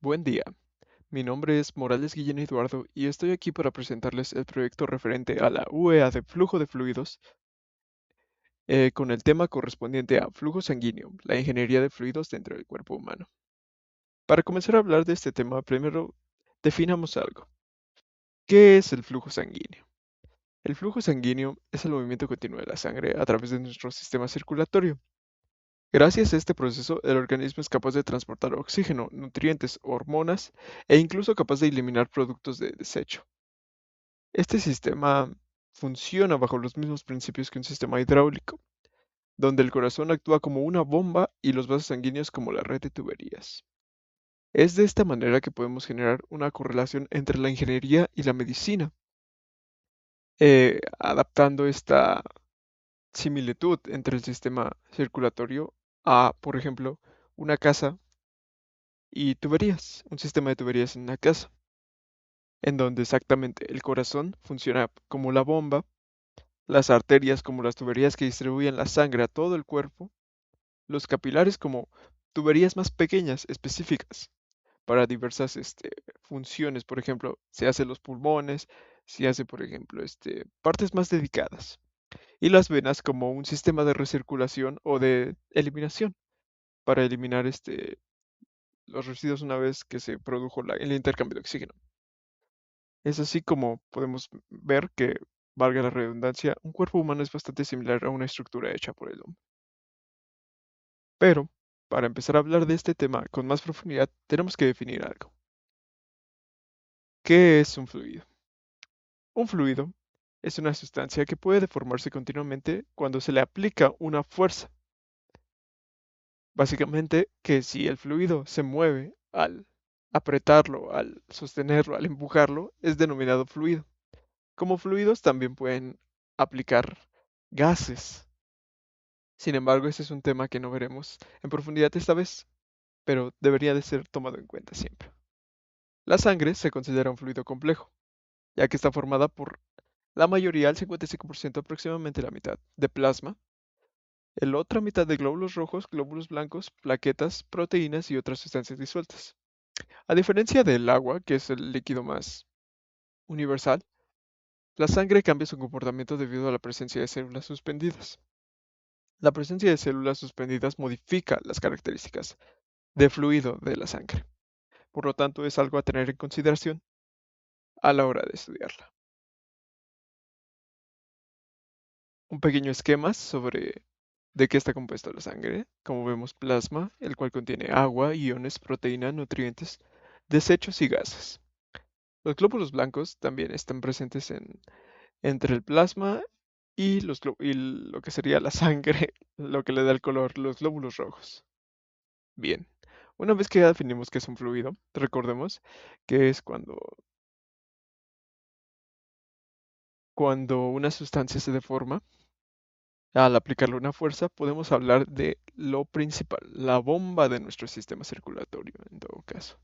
Buen día, mi nombre es Morales Guillén Eduardo y estoy aquí para presentarles el proyecto referente a la UEA de flujo de fluidos con el tema correspondiente a flujo sanguíneo, la ingeniería de fluidos dentro del cuerpo humano. Para comenzar a hablar de este tema, primero definamos algo. ¿Qué es el flujo sanguíneo? El flujo sanguíneo es el movimiento continuo de la sangre a través de nuestro sistema circulatorio. Gracias a este proceso, el organismo es capaz de transportar oxígeno, nutrientes, hormonas e incluso capaz de eliminar productos de desecho. Este sistema funciona bajo los mismos principios que un sistema hidráulico, donde el corazón actúa como una bomba y los vasos sanguíneos como la red de tuberías. Es de esta manera que podemos generar una correlación entre la ingeniería y la medicina, adaptando esta similitud entre el sistema circulatorio a, por ejemplo, una casa y tuberías, un sistema de tuberías en una casa, en donde exactamente el corazón funciona como la bomba, las arterias como las tuberías que distribuyen la sangre a todo el cuerpo, los capilares como tuberías más pequeñas, específicas, para diversas funciones. Por ejemplo, se hace los pulmones, se hace, por ejemplo, partes más dedicadas. Y las venas como un sistema de recirculación o de eliminación, para eliminar los residuos una vez que se produjo el intercambio de oxígeno. Es así como podemos ver que, valga la redundancia, un cuerpo humano es bastante similar a una estructura hecha por el hombre. Pero, para empezar a hablar de este tema con más profundidad, tenemos que definir algo. ¿Qué es un fluido? Un fluido es una sustancia que puede deformarse continuamente cuando se le aplica una fuerza. Básicamente, que si el fluido se mueve al apretarlo, al sostenerlo, al empujarlo, es denominado fluido. Como fluidos también pueden aplicar gases. Sin embargo, ese es un tema que no veremos en profundidad esta vez, pero debería de ser tomado en cuenta siempre. La sangre se considera un fluido complejo, ya que está formada por la mayoría, al 55%, aproximadamente la mitad, de plasma, la otra mitad de glóbulos rojos, glóbulos blancos, plaquetas, proteínas y otras sustancias disueltas. A diferencia del agua, que es el líquido más universal, la sangre cambia su comportamiento debido a la presencia de células suspendidas. La presencia de células suspendidas modifica las características de fluido de la sangre. Por lo tanto, es algo a tener en consideración a la hora de estudiarla. Un pequeño esquema sobre de qué está compuesta la sangre. Como vemos, plasma, el cual contiene agua, iones, proteína, nutrientes, desechos y gases. Los glóbulos blancos también están presentes entre el plasma y, y lo que sería la sangre, lo que le da el color, los glóbulos rojos. Bien, una vez que ya definimos qué es un fluido, recordemos que es cuando una sustancia se deforma. Al aplicarle una fuerza, podemos hablar de lo principal, la bomba de nuestro sistema circulatorio, en todo caso.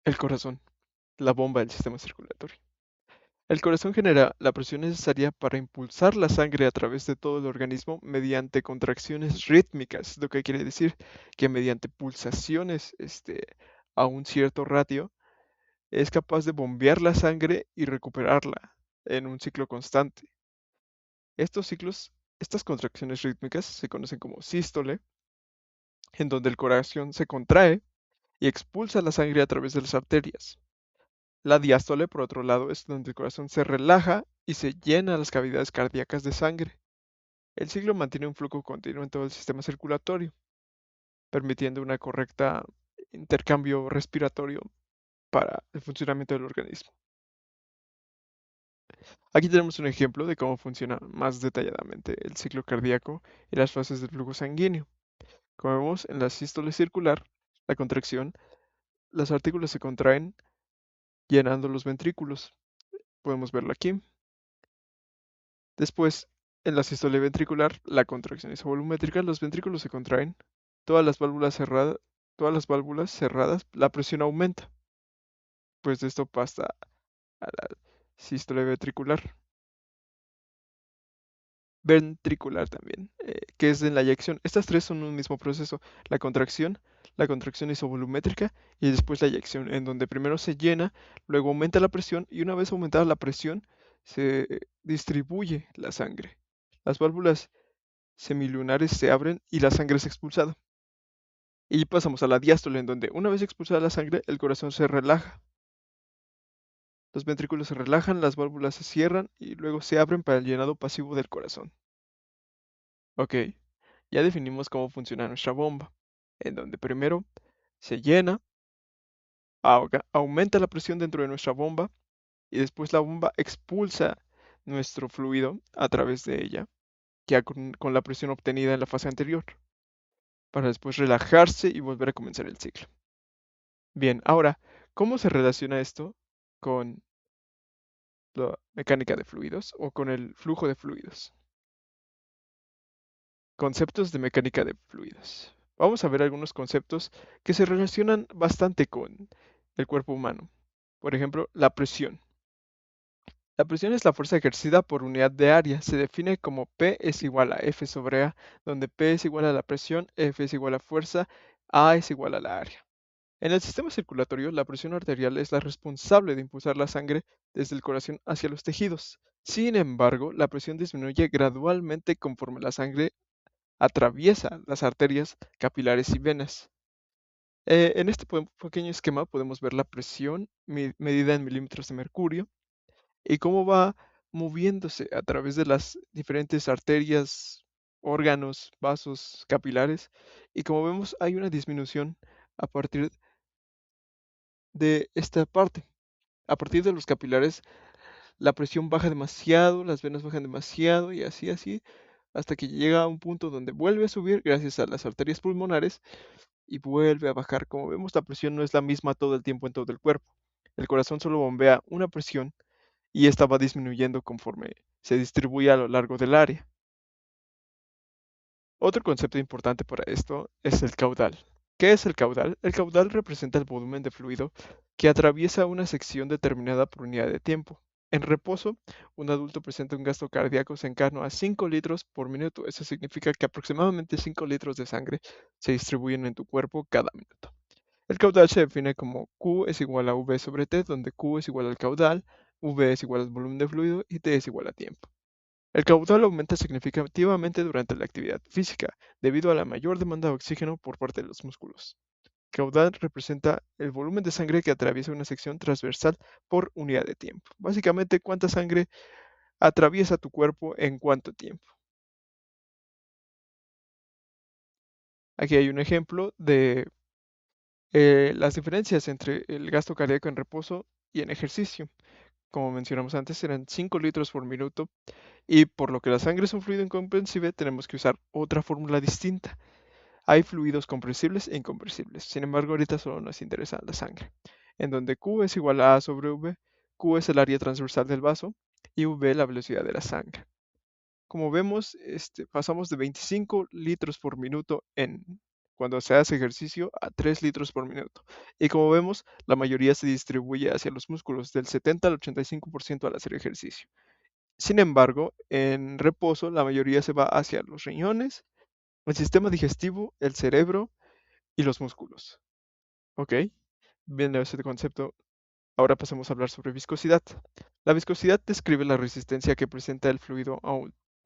El corazón, la bomba del sistema circulatorio. El corazón genera la presión necesaria para impulsar la sangre a través de todo el organismo mediante contracciones rítmicas, lo que quiere decir que mediante pulsaciones a un cierto ratio es capaz de bombear la sangre y recuperarla en un ciclo constante. Estos ciclos, estas contracciones rítmicas se conocen como sístole, en donde el corazón se contrae y expulsa la sangre a través de las arterias. La diástole, por otro lado, es donde el corazón se relaja y se llena las cavidades cardíacas de sangre. El ciclo mantiene un flujo continuo en todo el sistema circulatorio, permitiendo una correcta intercambio respiratorio para el funcionamiento del organismo. Aquí tenemos un ejemplo de cómo funciona más detalladamente el ciclo cardíaco y las fases del flujo sanguíneo. Como vemos en la sístole circular, la contracción, las artículas se contraen llenando los ventrículos. Podemos verlo aquí. Después, en la sístole ventricular, la contracción es volumétrica, los ventrículos se contraen, todas las válvulas cerradas, la presión aumenta. Pues de esto pasa a la sístole ventricular también, que es en la eyección. Estas tres son un mismo proceso, la contracción, la contracción isovolumétrica y después la eyección, en donde primero se llena, luego aumenta la presión y una vez aumentada la presión se distribuye la sangre. Las válvulas semilunares se abren y la sangre es expulsada. Y pasamos a la diástole, en donde una vez expulsada la sangre, el corazón se relaja. Los ventrículos se relajan, las válvulas se cierran y luego se abren para el llenado pasivo del corazón. Ok, ya definimos cómo funciona nuestra bomba, en donde primero se llena, aumenta la presión dentro de nuestra bomba y después la bomba expulsa nuestro fluido a través de ella, ya con la presión obtenida en la fase anterior, para después relajarse y volver a comenzar el ciclo. Bien, ahora, ¿cómo se relaciona esto con la mecánica de fluidos o con el flujo de fluidos? Conceptos de mecánica de fluidos. Vamos a ver algunos conceptos que se relacionan bastante con el cuerpo humano. Por ejemplo, la presión. La presión es la fuerza ejercida por unidad de área. Se define como P es igual a F sobre A, donde P es igual a la presión, F es igual a fuerza, A es igual a la área. En el sistema circulatorio, la presión arterial es la responsable de impulsar la sangre desde el corazón hacia los tejidos. Sin embargo, la presión disminuye gradualmente conforme la sangre atraviesa las arterias, capilares y venas. En este pequeño esquema podemos ver la presión medida en milímetros de mercurio y cómo va moviéndose a través de las diferentes arterias, órganos, vasos, capilares. Y como vemos, hay una disminución a partir de esta parte. A partir de los capilares, la presión baja demasiado, las venas bajan demasiado y así, hasta que llega a un punto donde vuelve a subir gracias a las arterias pulmonares y vuelve a bajar. Como vemos, la presión no es la misma todo el tiempo en todo el cuerpo. El corazón solo bombea una presión y esta va disminuyendo conforme se distribuye a lo largo del área. Otro concepto importante para esto es el caudal. ¿Qué es el caudal? El caudal representa el volumen de fluido que atraviesa una sección determinada por unidad de tiempo. En reposo, un adulto presenta un gasto cardíaco cercano a 5 litros por minuto. Eso significa que aproximadamente 5 litros de sangre se distribuyen en tu cuerpo cada minuto. El caudal se define como Q es igual a V sobre T, donde Q es igual al caudal, V es igual al volumen de fluido y T es igual a tiempo. El caudal aumenta significativamente durante la actividad física, debido a la mayor demanda de oxígeno por parte de los músculos. Caudal representa el volumen de sangre que atraviesa una sección transversal por unidad de tiempo. Básicamente, cuánta sangre atraviesa tu cuerpo en cuánto tiempo. Aquí hay un ejemplo de las diferencias entre el gasto cardíaco en reposo y en ejercicio. Como mencionamos antes, eran 5 litros por minuto y por lo que la sangre es un fluido incomprensible, tenemos que usar otra fórmula distinta. Hay fluidos compresibles e incompresibles. Sin embargo, ahorita solo nos interesa la sangre, en donde Q es igual a sobre V, Q es el área transversal del vaso y V la velocidad de la sangre. Como vemos, pasamos de 25 litros por minuto cuando se hace ejercicio a 3 litros por minuto. Y como vemos, la mayoría se distribuye hacia los músculos, del 70 al 85% al hacer ejercicio. Sin embargo, en reposo, la mayoría se va hacia los riñones, el sistema digestivo, el cerebro y los músculos. ¿Ok? Bien, ese concepto. Ahora pasemos a hablar sobre viscosidad. La viscosidad describe la resistencia que presenta el fluido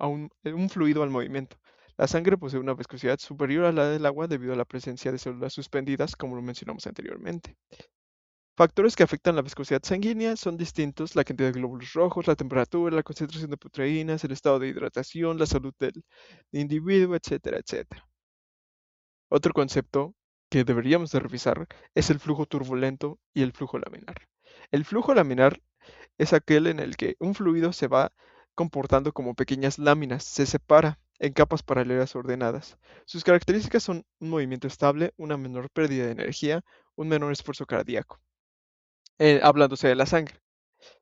un fluido al movimiento. La sangre posee una viscosidad superior a la del agua debido a la presencia de células suspendidas, como lo mencionamos anteriormente. Factores que afectan la viscosidad sanguínea son distintos: la cantidad de glóbulos rojos, la temperatura, la concentración de proteínas, el estado de hidratación, la salud del individuo, etcétera, etcétera. Otro concepto que deberíamos de revisar es el flujo turbulento y el flujo laminar. El flujo laminar es aquel en el que un fluido se va comportando como pequeñas láminas, se separa en capas paralelas ordenadas. Sus características son un movimiento estable, una menor pérdida de energía, un menor esfuerzo cardíaco. Hablándose de la sangre.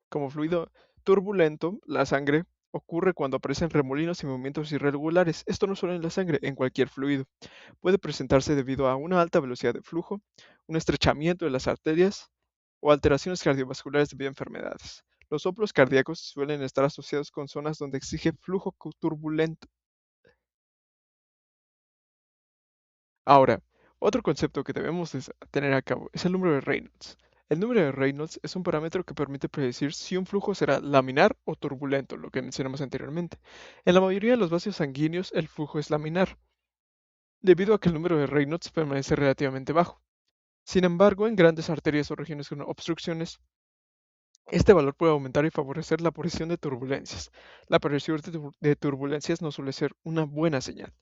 Como fluido turbulento, la sangre ocurre cuando aparecen remolinos y movimientos irregulares. Esto no solo en la sangre, en cualquier fluido. Puede presentarse debido a una alta velocidad de flujo, un estrechamiento de las arterias o alteraciones cardiovasculares debido a enfermedades. Los soplos cardíacos suelen estar asociados con zonas donde exige flujo turbulento. Ahora, Otro concepto que debemos tener a cabo es el número de Reynolds. El número de Reynolds es un parámetro que permite predecir si un flujo será laminar o turbulento, lo que mencionamos anteriormente. En la mayoría de los vasos sanguíneos el flujo es laminar, debido a que el número de Reynolds permanece relativamente bajo. Sin embargo, en grandes arterias o regiones con obstrucciones, este valor puede aumentar y favorecer la aparición de turbulencias. La aparición de turbulencias no suele ser una buena señal.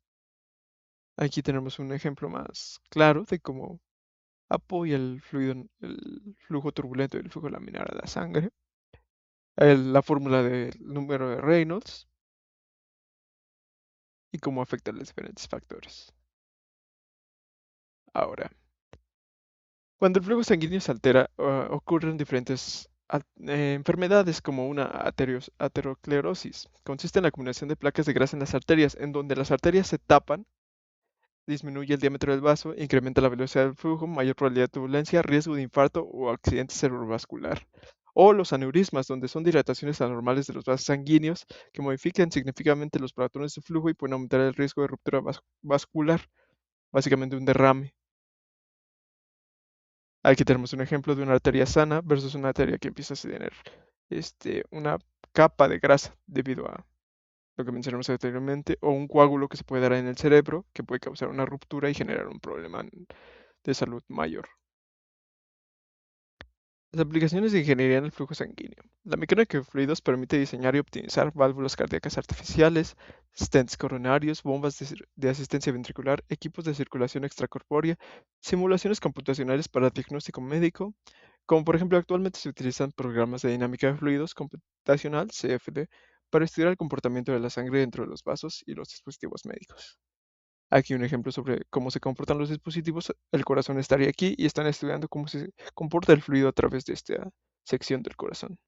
Aquí tenemos un ejemplo más claro de cómo apoya el flujo turbulento y el flujo laminar a la sangre. La fórmula del número de Reynolds y cómo afecta los diferentes factores. Ahora, cuando el flujo sanguíneo se altera, ocurren diferentes enfermedades como una aterosclerosis. Consiste en la acumulación de placas de grasa en las arterias, en donde las arterias se tapan, disminuye el diámetro del vaso, incrementa la velocidad del flujo, mayor probabilidad de turbulencia, riesgo de infarto o accidente cerebrovascular. O los aneurismas, donde son dilataciones anormales de los vasos sanguíneos que modifican significativamente los patrones de flujo y pueden aumentar el riesgo de ruptura vascular, básicamente un derrame. Aquí tenemos un ejemplo de una arteria sana versus una arteria que empieza a tener una capa de grasa debido a lo que mencionamos anteriormente, o un coágulo que se puede dar en el cerebro que puede causar una ruptura y generar un problema de salud mayor. Las aplicaciones de ingeniería en el flujo sanguíneo. La mecánica de fluidos permite diseñar y optimizar válvulas cardíacas artificiales, stents coronarios, bombas de asistencia ventricular, equipos de circulación extracorpórea, simulaciones computacionales para diagnóstico médico, como por ejemplo actualmente se utilizan programas de dinámica de fluidos computacional, CFD, para estudiar el comportamiento de la sangre dentro de los vasos y los dispositivos médicos. Aquí un ejemplo sobre cómo se comportan los dispositivos. El corazón estaría aquí y están estudiando cómo se comporta el fluido a través de esta sección del corazón.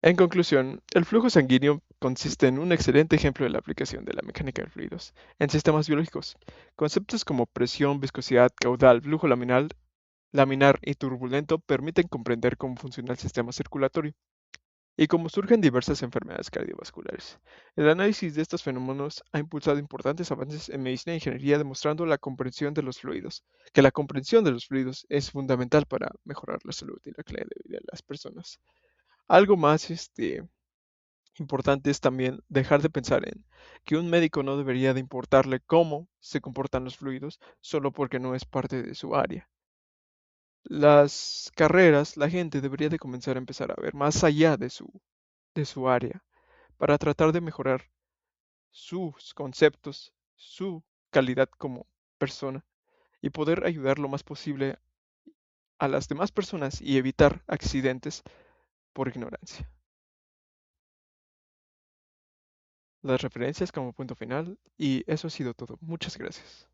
En conclusión, el flujo sanguíneo consiste en un excelente ejemplo de la aplicación de la mecánica de fluidos en sistemas biológicos. Conceptos como presión, viscosidad, caudal, flujo laminar y turbulento permiten comprender cómo funciona el sistema circulatorio y cómo surgen diversas enfermedades cardiovasculares. El análisis de estos fenómenos ha impulsado importantes avances en medicina e ingeniería, demostrando la comprensión de los fluidos, que la comprensión de los fluidos es fundamental para mejorar la salud y la calidad de vida de las personas. Algo más importante es también dejar de pensar en que un médico no debería de importarle cómo se comportan los fluidos solo porque no es parte de su área. Las carreras, la gente debería de comenzar a empezar a ver más allá de su área para tratar de mejorar sus conceptos, su calidad como persona y poder ayudar lo más posible a las demás personas y evitar accidentes por ignorancia. Las referencias como punto final y eso ha sido todo. Muchas gracias.